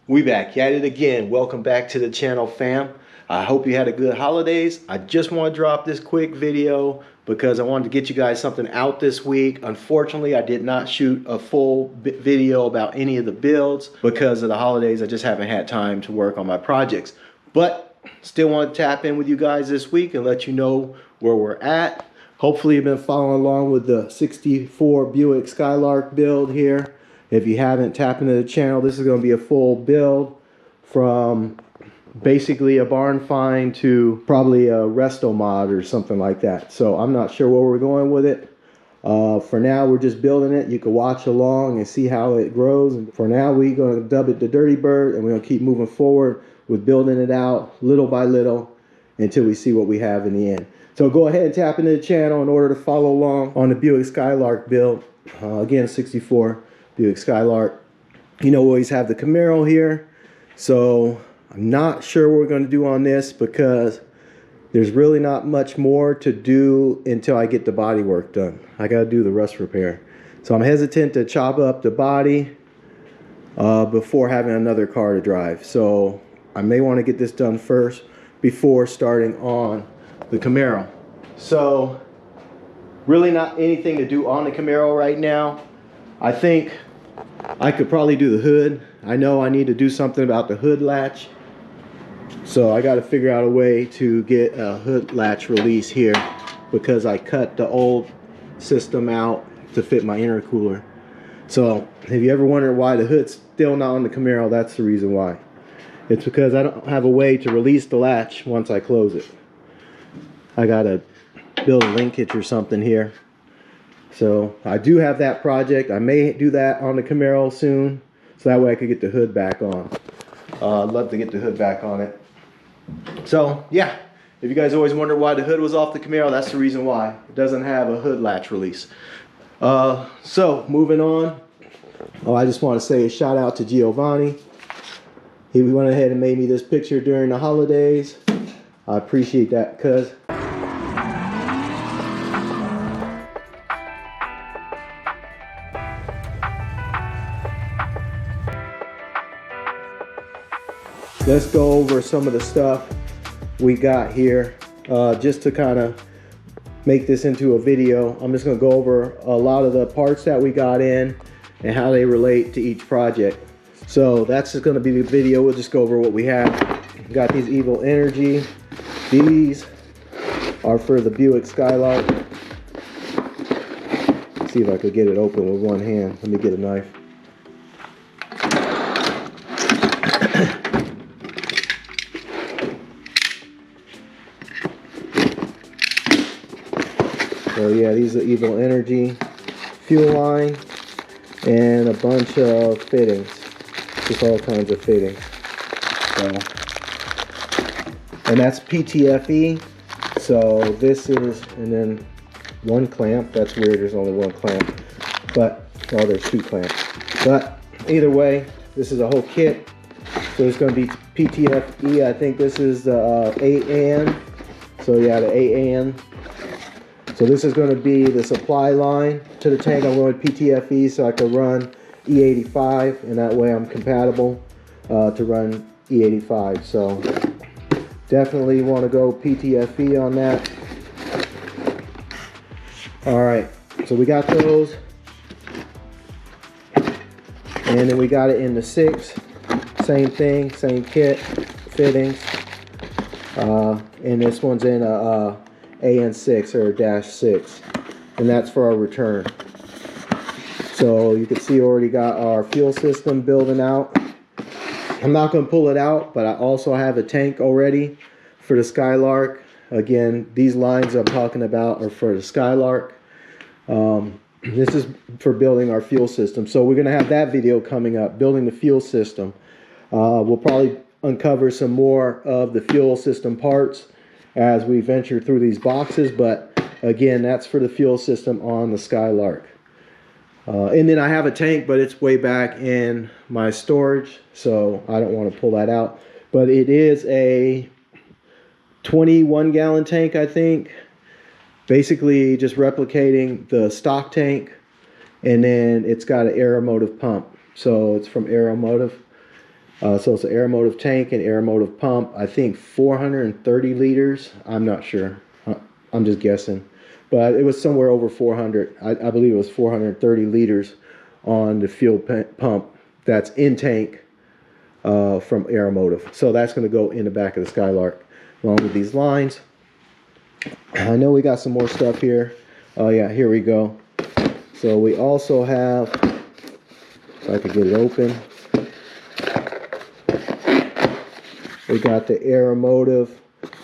We back at it again. Welcome back to the channel, fam. I hope you had a good holidays. I just want to drop this quick video because I wanted to get you guys something out this week. Unfortunately, I did not shoot a full video about any of the builds because of the holidays. I just haven't had time to work on my projects. But still want to tap in with you guys this week and let you know where we're at. Hopefully you've been following along with the 64 Buick Skylark build here. If you haven't, tap into the channel. This is going to be a full build from basically a barn find to probably a resto mod or something like that. So I'm not sure where we're going with it. For now, we're just building it. You can watch along and see how it grows. And for now, we're going to dub it the Dirty Bird, and we're going to keep moving forward with building it out little by little until we see what we have in the end. So go ahead and tap into the channel in order to follow along on the Buick Skylark build. Again, 64 Buick Skylark. You know, we always have the Camaro here. So I'm not sure what we're going to do on this because there's really not much more to do until I get the body work done. I got to do the rust repair. So I'm hesitant to chop up the body before having another car to drive. So I may want to get this done first before starting on the Camaro. So really not anything to do on the Camaro right now. I think I could probably do the hood. I know I need to do something about the hood latch. So I got to figure out a way to get a hood latch release here because I cut the old system out to fit my intercooler. So if you ever wonder why the hood's still not on the Camaro, that's the reason why. It's because I don't have a way to release the latch once I close it. I got to build a linkage or something here. So I do have that project. I may do that on the Camaro soon, so that way I could get the hood back on. I'd love to get the hood back on it. So yeah, if you guys always wonder why the hood was off the Camaro, that's the reason why. It doesn't have a hood latch release. So moving on. I just want to say a shout out to Giovanni. He went ahead and made me this picture during the holidays. I appreciate that, cuz. Let's go over some of the stuff we got here just to kind of make this into a video. I'm just going to go over a lot of the parts that we got in and how they relate to each project. So that's just going to be the video. We'll just go over what we have. We got these Evil Energy. These are for the Buick Skylark. Let's see if I could get it open with one hand. Let me get a knife. So yeah, these are Evil Energy fuel line and a bunch of fittings, just all kinds of fittings. So, and that's PTFE. So this is, and then one clamp. That's weird. There's only one clamp, but well, there's two clamps. But either way, this is a whole kit. So it's going to be PTFE. I think this is the 8AN. So yeah, the 8AN. So this is going to be the supply line to the tank. I'm going with PTFE so I can run E85, and that way I'm compatible to run E85. So definitely want to go PTFE on that. All right, so we got those, and then we got it in the 6. Same thing, same kit, fittings, and this one's in a AN6 or -6, and that's for our return. So you can see already got our fuel system building out. I'm not going to pull it out, but I also have a tank already for the Skylark. Again, these lines I'm talking about are for the Skylark. This is for building our fuel system. So we're going to have that video coming up, building the fuel system. We'll probably uncover some more of the fuel system parts as we venture through these boxes, but again, that's for the fuel system on the Skylark. And then I have a tank, but it's way back in my storage, so I don't want to pull that out. But it is a 21-gallon tank, I think. Basically just replicating the stock tank, and then it's got an Aeromotive pump. So it's from Aeromotive. So it's an Aeromotive tank and Aeromotive pump. I think 430 liters. I'm not sure. I'm just guessing. But it was somewhere over 400. I believe it was 430 liters on the fuel pump that's in tank from Aeromotive. So that's going to go in the back of the Skylark along with these lines. I know we got some more stuff here. Oh yeah, here we go. So we also have, if I could get it open, we got the Aeromotive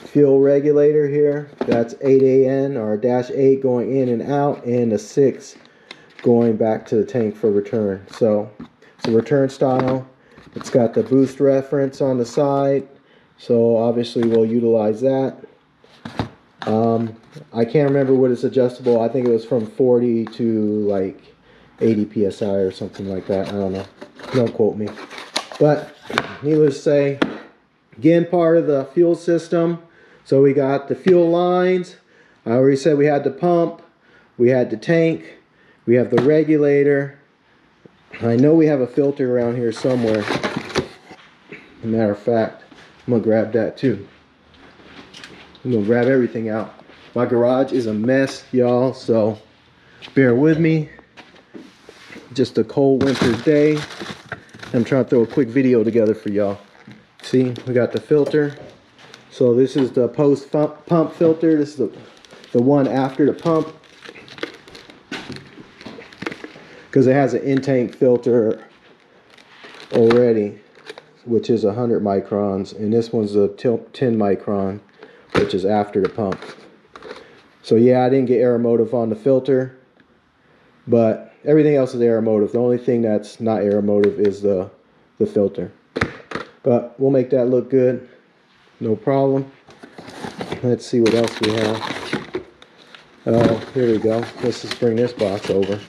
fuel regulator here. That's 8AN or -8 going in and out, and the 6 going back to the tank for return. So it's a return style. It's got the boost reference on the side, so obviously we'll utilize that. I can't remember what it's adjustable. I think it was from 40 to like 80 psi or something like that. I don't know. Don't quote me. But needless to say, again, part of the fuel system. So we got the fuel lines. I already said we had the pump. We had the tank. We have the regulator. I know we have a filter around here somewhere. As a matter of fact, I'm going to grab that too. I'm going to grab everything out. My garage is a mess, y'all, so bear with me. Just a cold winter's day. I'm trying to throw a quick video together for y'all. See, we got the filter. So this is the post pump filter. This is the one after the pump, because it has an in-tank filter already, which is 100 microns, and this one's a 10 micron, which is after the pump. So yeah, I didn't get Aeromotive on the filter, but everything else is Aeromotive. The only thing that's not Aeromotive is the filter. But we'll make that look good, no problem. Let's see what else we have. Oh, here we go. Let's just bring this box over.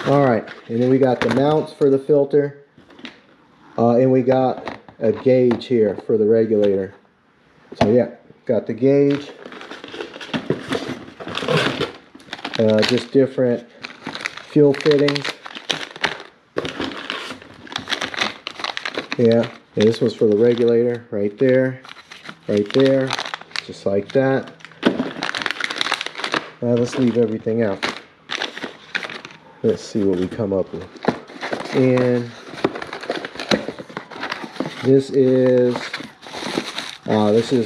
Alright, and then we got the mounts for the filter. And we got a gauge here for the regulator. So yeah, got the gauge. Just different fuel fittings. Yeah, and this one's for the regulator, right there, just like that. Now let's leave everything out. Let's see what we come up with. And this is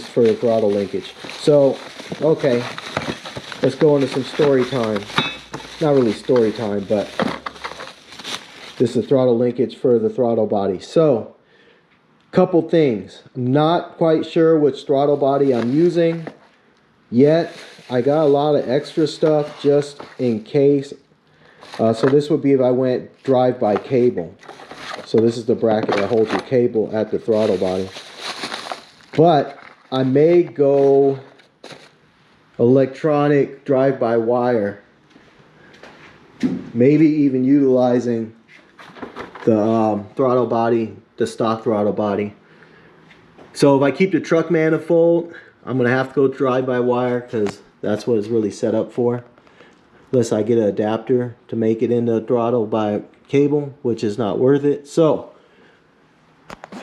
for the throttle linkage. So, okay, let's go into some story time. Not really story time, but this is throttle linkage for the throttle body. So, couple things. I'm not quite sure which throttle body I'm using yet. I got a lot of extra stuff just in case. So this would be if I went drive-by cable. So this is the bracket that holds your cable at the throttle body. But I may go electronic drive-by wire. Maybe even utilizing the throttle body, the stock throttle body. So if I keep the truck manifold, I'm going to have to go drive-by wire because that's what it's really set up for. Unless I get an adapter to make it into throttle by cable, which is not worth it. So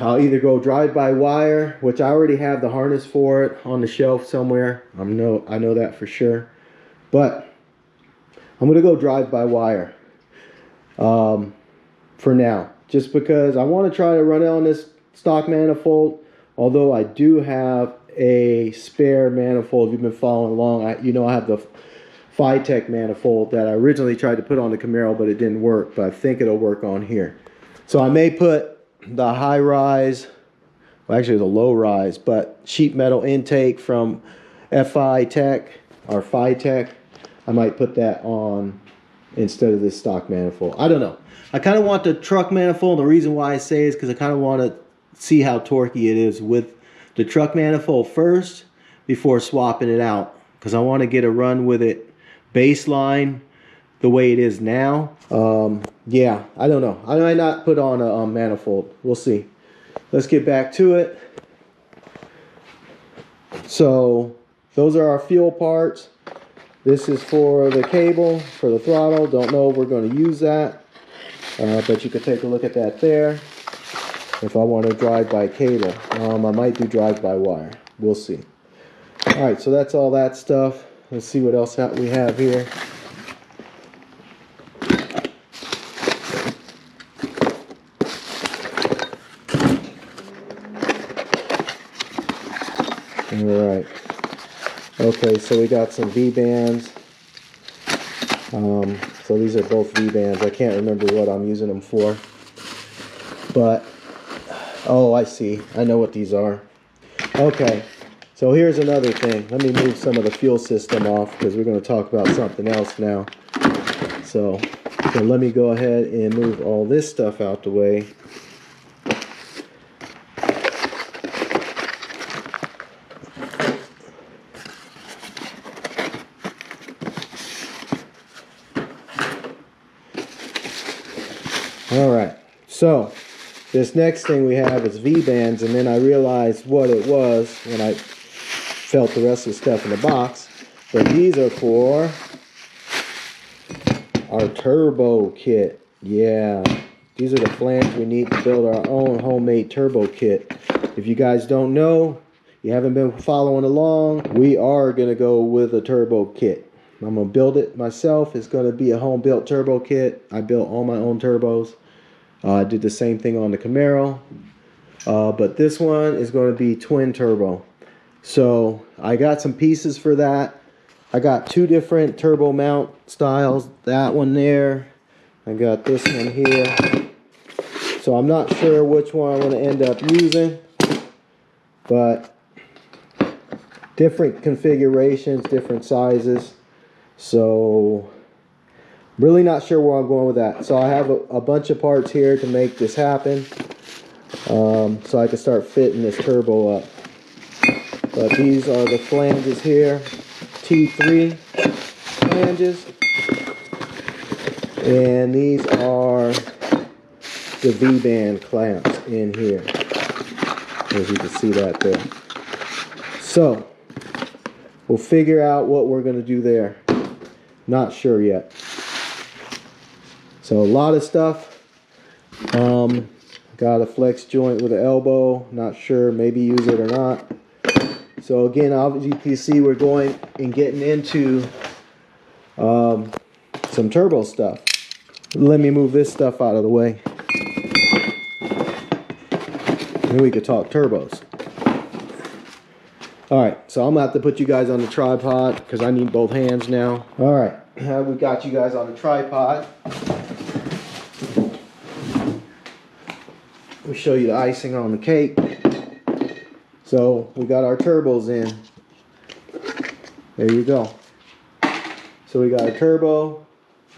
I'll either go drive-by wire, which I already have the harness for it on the shelf somewhere. I know that for sure. But I'm going to go drive-by wire for now. Just because I want to try to run it on this stock manifold. Although I do have a spare manifold. If you've been following along, you know I have the Phytech manifold that I originally tried to put on the Camaro, but it didn't work. But I think it'll work on here. So I may put the high rise, well actually the low rise, but sheet metal intake from Phytech or Phytech. I might put that on instead of this stock manifold. I don't know. I kind of want the truck manifold. The reason why I say is because I kind of want to see how torquey it is with the truck manifold first before swapping it out, because I want to get a run with it baseline the way it is now. Yeah, I don't know. I might not put on a manifold. We'll see. Let's get back to it. So those are our fuel parts. This is for the cable, for the throttle. Don't know if we're going to use that. But you could take a look at that there. If I want to drive by cable, I might do drive by wire. We'll see. All right, so that's all that stuff. Let's see what else we have here. All right. Okay, so we got some V-bands. So these are both V-bands. I can't remember what I'm using them for. But, oh, I see. I know what these are. Okay, so here's another thing. Let me move some of the fuel system off because we're going to talk about something else now. So let me go ahead and move all this stuff out the way. All right, so this next thing we have is V-bands, and then I realized what it was when I felt the rest of the stuff in the box. But these are for our turbo kit. Yeah, these are the flanges we need to build our own homemade turbo kit. If you guys don't know, you haven't been following along, we are going to go with a turbo kit. I'm going to build it myself. It's going to be a home-built turbo kit. I built all my own turbos. I did the same thing on the Camaro. But this one is going to be twin turbo. So I got some pieces for that. I got two different turbo mount styles. That one there. I got this one here. So I'm not sure which one I'm going to end up using. But different configurations, different sizes. So really not sure where I'm going with that. So I have a bunch of parts here to make this happen. So I can start fitting this turbo up. But these are the flanges here. T3 flanges. And these are the V-band clamps in here. As you can see that there. So we'll figure out what we're going to do there. Not sure yet. So a lot of stuff. Got a flex joint with an elbow. Not sure, maybe use it or not. So again, obviously you can see we're going and getting into some turbo stuff. Let me move this stuff out of the way. Then we could talk turbos. Alright, so I'm going to have to put you guys on the tripod because I need both hands now. Alright, we got you guys on the tripod. We'll show you the icing on the cake. So we got our turbos in. There you go. So we got a turbo.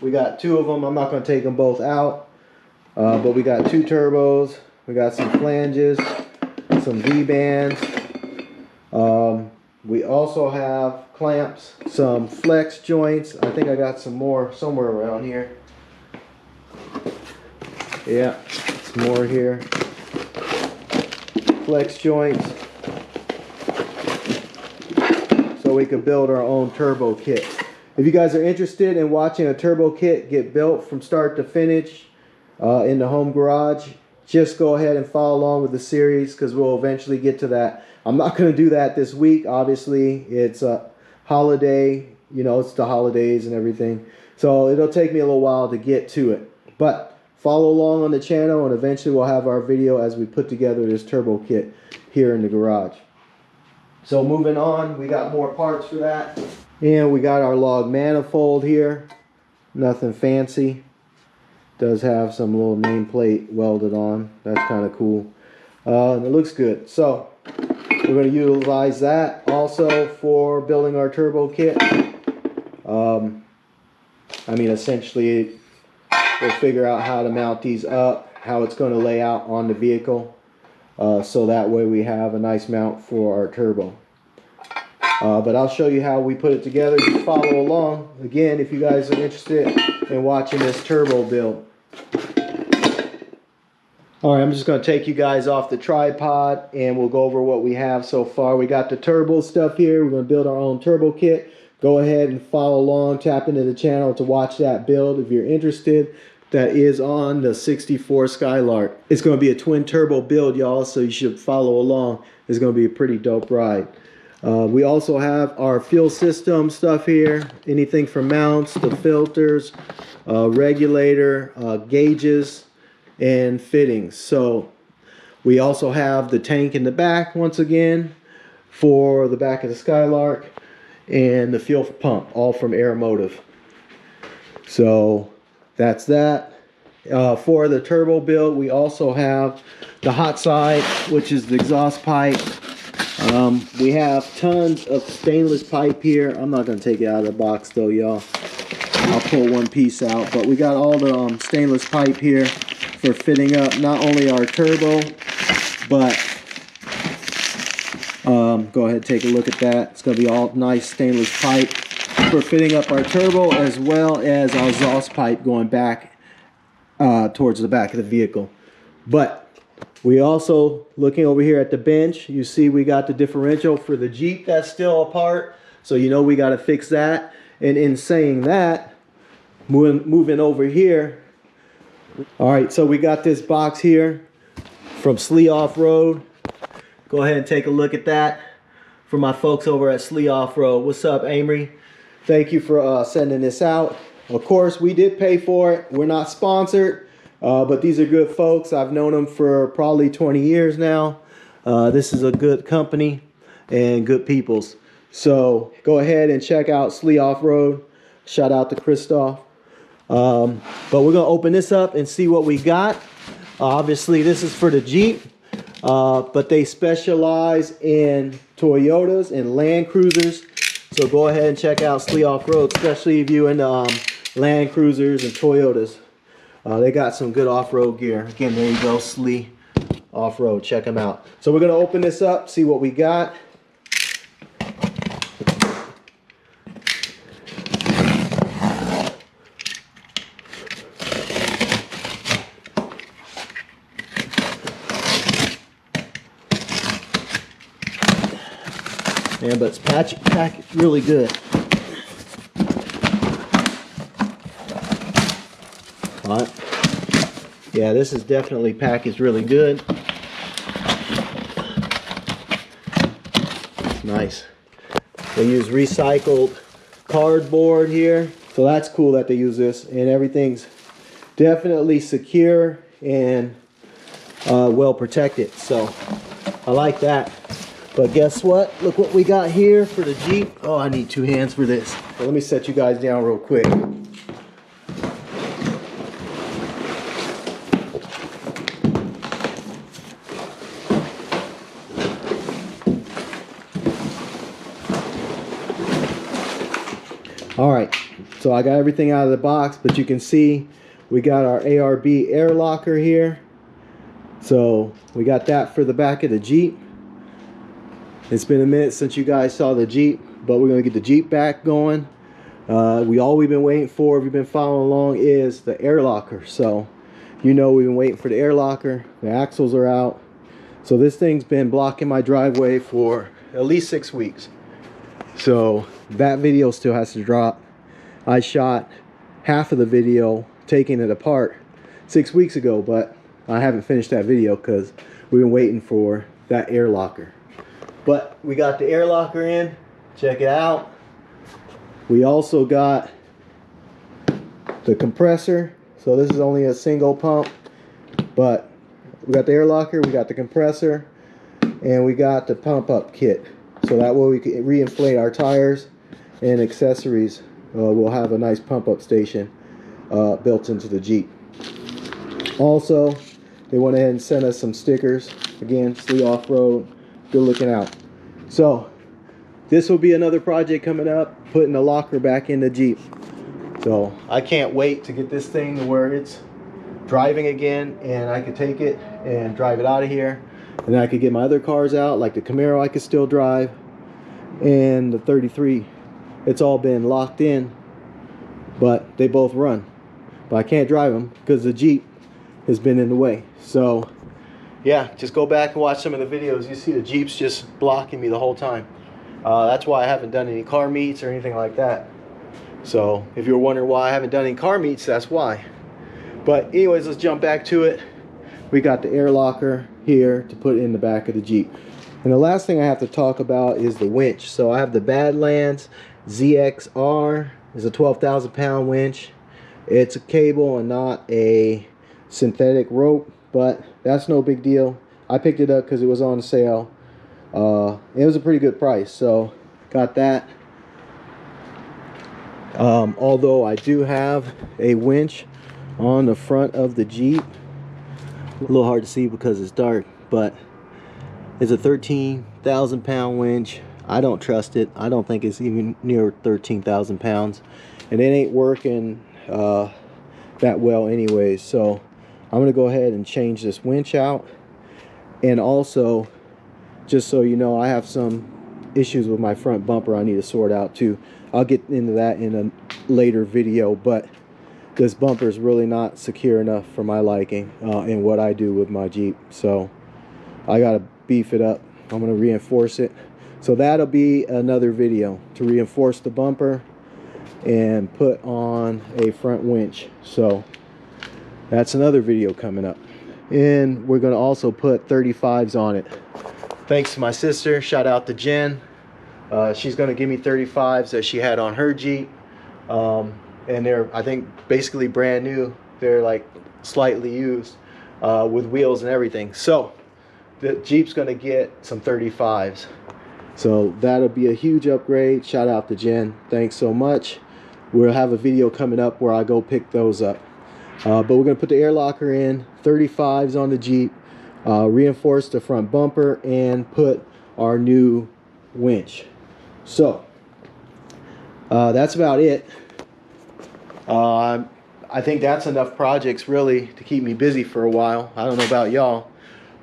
We got two of them. I'm not going to take them both out. But we got two turbos. We got some flanges, some V-bands. We also have clamps, some flex joints. I think I got some more somewhere around here. Yeah, some more here. Flex joints. So we can build our own turbo kit. If you guys are interested in watching a turbo kit get built from start to finish in the home garage, just go ahead and follow along with the series because we'll eventually get to that. I'm not going to do that this week. Obviously, it's a holiday. You know, it's the holidays and everything. So it'll take me a little while to get to it. But follow along on the channel and eventually we'll have our video as we put together this turbo kit here in the garage. So moving on, we got more parts for that. And we got our log manifold here. Nothing fancy. Does have some little nameplate welded on. That's kind of cool. And it looks good. So we're going to utilize that also for building our turbo kit. I mean, essentially, we'll figure out how to mount these up, how it's going to lay out on the vehicle. So that way we have a nice mount for our turbo. But I'll show you how we put it together. Just follow along. Again, if you guys are interested in watching this turbo build. Alright, I'm just going to take you guys off the tripod and we'll go over what we have so far. We got the turbo stuff here. We're going to build our own turbo kit. Go ahead and follow along. Tap into the channel to watch that build if you're interested. that is on the 64 Skylark. It's going to be a twin turbo build, y'all, so you should follow along. It's going to be a pretty dope ride. We also have our fuel system stuff here. Anything from mounts, the filters, regulator, gauges, and fittings. So we also have the tank in the back once again for the back of the Skylark, and the fuel pump, all from Aeromotive. So that's that. For the turbo build, we also have the hot side, which is the exhaust pipe. We have tons of stainless pipe here. I'm not going to take it out of the box though, y'all. I'll pull one piece out. But we got all the stainless pipe here for fitting up not only our turbo, but go ahead and take a look at that. It's going to be all nice stainless pipe for fitting up our turbo, as well as our exhaust pipe going back towards the back of the vehicle. But we also, looking over here at the bench, you see we got the differential for the Jeep that's still apart. So you know we got to fix that. And in saying that, moving over here. All right, so we got this box here from Slee Off-Road. Go ahead and take a look at that for my folks over at Slee Off-Road. What's up, Amory? Thank you for sending this out. Of course, we did pay for it. We're not sponsored. But these are good folks. I've known them for probably 20 years now. This is a good company and good peoples. So go ahead and check out Slee Off-Road. Shout out to Christoph. But we're going to open this up and see what we got. Obviously, this is for the Jeep. But they specialize in Toyotas and Land Cruisers. So go ahead and check out Slee Off-Road, especially if you're into Land Cruisers and Toyotas. They got some good off-road gear. Again, there you go, Slee Off-Road. Check them out. So we're going to open this up, see what we got. Yeah, but it's packed really good. Right. Yeah, this is definitely packaged really good. Nice. They use recycled cardboard here, so that's cool that they use this, and everything's definitely secure and well protected. So I like that. But guess what? Look what we got here for the Jeep. Oh, I need two hands for this. So let me set you guys down real quick. All right, so I got everything out of the box, but you can see we got our ARB air locker here. So we got that for the back of the Jeep. It's been a minute since you guys saw the Jeep, but we're gonna get the Jeep back going. All we've been waiting for, if you've been following along, is the air locker. So you know we've been waiting for the air locker. The axles are out. So this thing's been blocking my driveway for at least 6 weeks. So that video still has to drop. I shot half of the video taking it apart 6 weeks ago, but I haven't finished that video because we've been waiting for that air locker. But we got the air locker in. Check it out. We also got the compressor. So this is only a single pump, but we got the air locker, we got the compressor, and we got the pump up kit. So that way we can re-inflate our tires and accessories. We'll have a nice pump up station built into the Jeep. Also, they went ahead and sent us some stickers. Again, Slee Off-Road, good looking out. So this will be another project coming up, putting the locker back in the Jeep. So I can't wait to get this thing to where it's driving again, and I could take it and drive it out of here. And then I could get my other cars out, like the Camaro I could still drive, and the 33. It's all been locked in, but they both run. But I can't drive them because the Jeep has been in the way. So yeah, just go back and watch some of the videos. You see the Jeep's just blocking me the whole time. That's why I haven't done any car meets or anything like that. So if you're wondering why I haven't done any car meets, that's why. But anyways, let's jump back to it. We got the air locker here to put in the back of the Jeep. And the last thing I have to talk about is the winch. So I have the Badlands ZXR. It's a 12,000 pound winch. It's a cable and not a synthetic rope, but that's no big deal. I picked it up because it was on sale. It was a pretty good price, so got that. Although I do have a winch on the front of the Jeep. A little hard to see because it's dark, but it's a 13,000 pound winch. I don't trust it. I don't think it's even near 13,000 pounds, and it ain't working that well anyways. So I'm gonna go ahead and change this winch out. And also, just so you know, I have some issues with my front bumper I need to sort out too. I'll get into that in a later video, but this bumper is really not secure enough for my liking in what I do with my Jeep. So I gotta beef it up. I'm gonna reinforce it. So that'll be another video to reinforce the bumper and put on a front winch. So that's another video coming up. And we're gonna also put 35s on it. Thanks to my sister, shout out to Jen. She's gonna give me 35s that she had on her Jeep. And they're, I think, basically brand new. They're like slightly used with wheels and everything. So the Jeep's gonna get some 35s. So that'll be a huge upgrade. Shout out to Jen, thanks so much. We'll have a video coming up where I go pick those up. But we're gonna put the air locker in, 35s on the Jeep, reinforce the front bumper, and put our new winch. So that's about it. I think that's enough projects really to keep me busy for a while. I don't know about y'all.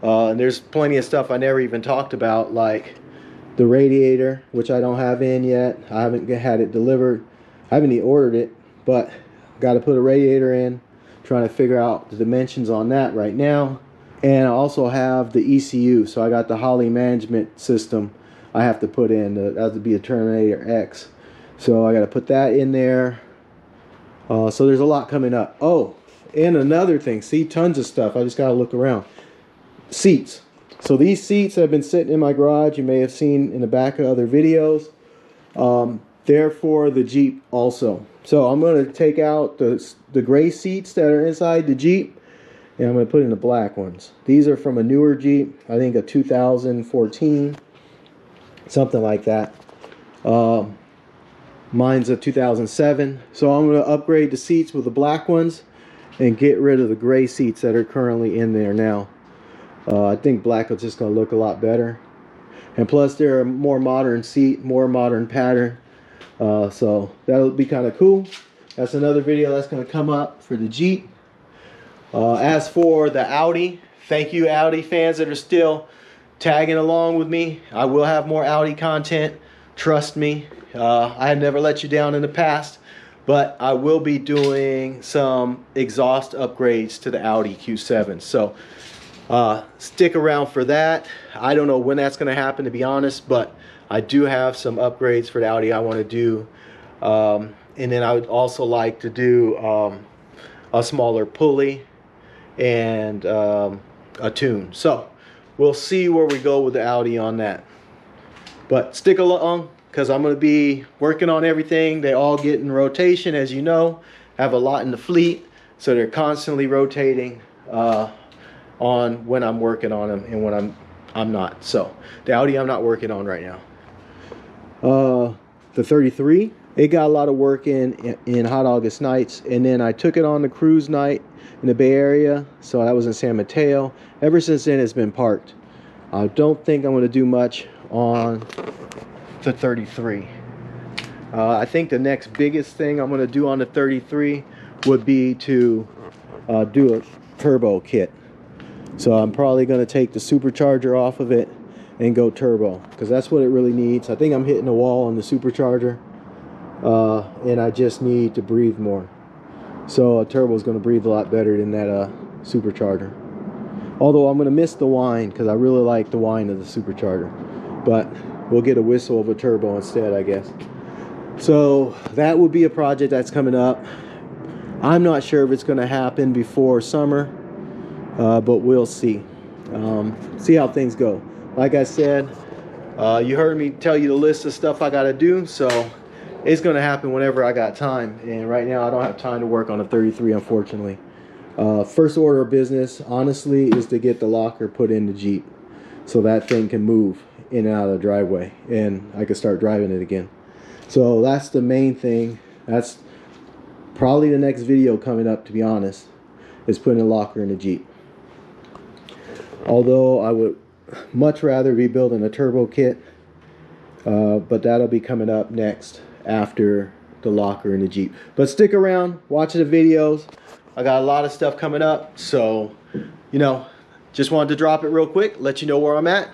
And there's plenty of stuff I never even talked about, like the radiator, which I don't have in yet. I haven't had it delivered. I haven't even ordered it, but got to put a radiator in. Trying to figure out the dimensions on that right now. And I also have the ECU, so I got the Holley management system I have to put in. That would be a Terminator X. So I got to put that in there. So there's a lot coming up. Oh, and another thing, see, tons of stuff. I just got to look around. Seats. So these seats have been sitting in my garage. You may have seen in the back of other videos. They're for the Jeep also. So I'm going to take out the gray seats that are inside the Jeep, and I'm going to put in the black ones. These are from a newer Jeep, I think a 2014, something like that. Mine's a 2007. So I'm going to upgrade the seats with the black ones and get rid of the gray seats that are currently in there now. I think black is just going to look a lot better. And plus they're a more modern seat, more modern pattern. So that'll be kind of cool. That's another video that's going to come up for the Jeep. As for the Audi, thank you Audi fans that are still tagging along with me. I will have more Audi content, trust me. I had never let you down in the past, but I will be doing some exhaust upgrades to the Audi Q7. So stick around for that. I don't know when that's going to happen, to be honest, but I do have some upgrades for the Audi I want to do. And then I would also like to do a smaller pulley and a tune. So we'll see where we go with the Audi on that. But stick along, because I'm going to be working on everything. They all get in rotation, as you know. I have a lot in the fleet, so they're constantly rotating on when I'm working on them and when I'm not. So the Audi I'm not working on right now. The 33, it got a lot of work in Hot August Nights, and then I took it on the cruise night in the Bay Area, so that was in San Mateo. Ever since then it's been parked. I don't think I'm going to do much on the 33. I think the next biggest thing I'm going to do on the 33 would be to do a turbo kit. So I'm probably going to take the supercharger off of it and go turbo, because that's what it really needs. I think I'm hitting the wall on the supercharger, and I just need to breathe more. So a turbo is going to breathe a lot better than that supercharger. Although I'm going to miss the whine, because I really like the whine of the supercharger. But we'll get a whistle of a turbo instead, I guess. So that will be a project that's coming up. I'm not sure if it's going to happen before summer, but we'll see. See how things go. Like I said, you heard me tell you the list of stuff I got to do, so it's going to happen whenever I got time. And right now I don't have time to work on a 33, unfortunately. First order of business, honestly, is to get the locker put in the Jeep so that thing can move in and out of the driveway and I can start driving it again. So that's the main thing. That's probably the next video coming up, to be honest, is putting a locker in the Jeep. Although I would much rather be building a turbo kit, but that'll be coming up next after the locker in the Jeep. But stick around, watch the videos. I got a lot of stuff coming up, so you know, just wanted to drop it real quick, let you know where I'm at.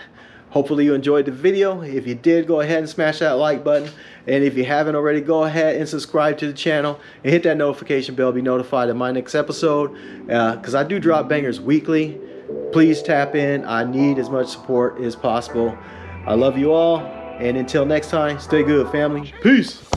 Hopefully you enjoyed the video. If you did, go ahead and smash that like button. And if you haven't already, go ahead and subscribe to the channel and hit that notification bell to be notified of my next episode, because I do drop bangers weekly. Please tap in. I need as much support as possible. I love you all, and until next time, stay good, family. Peace.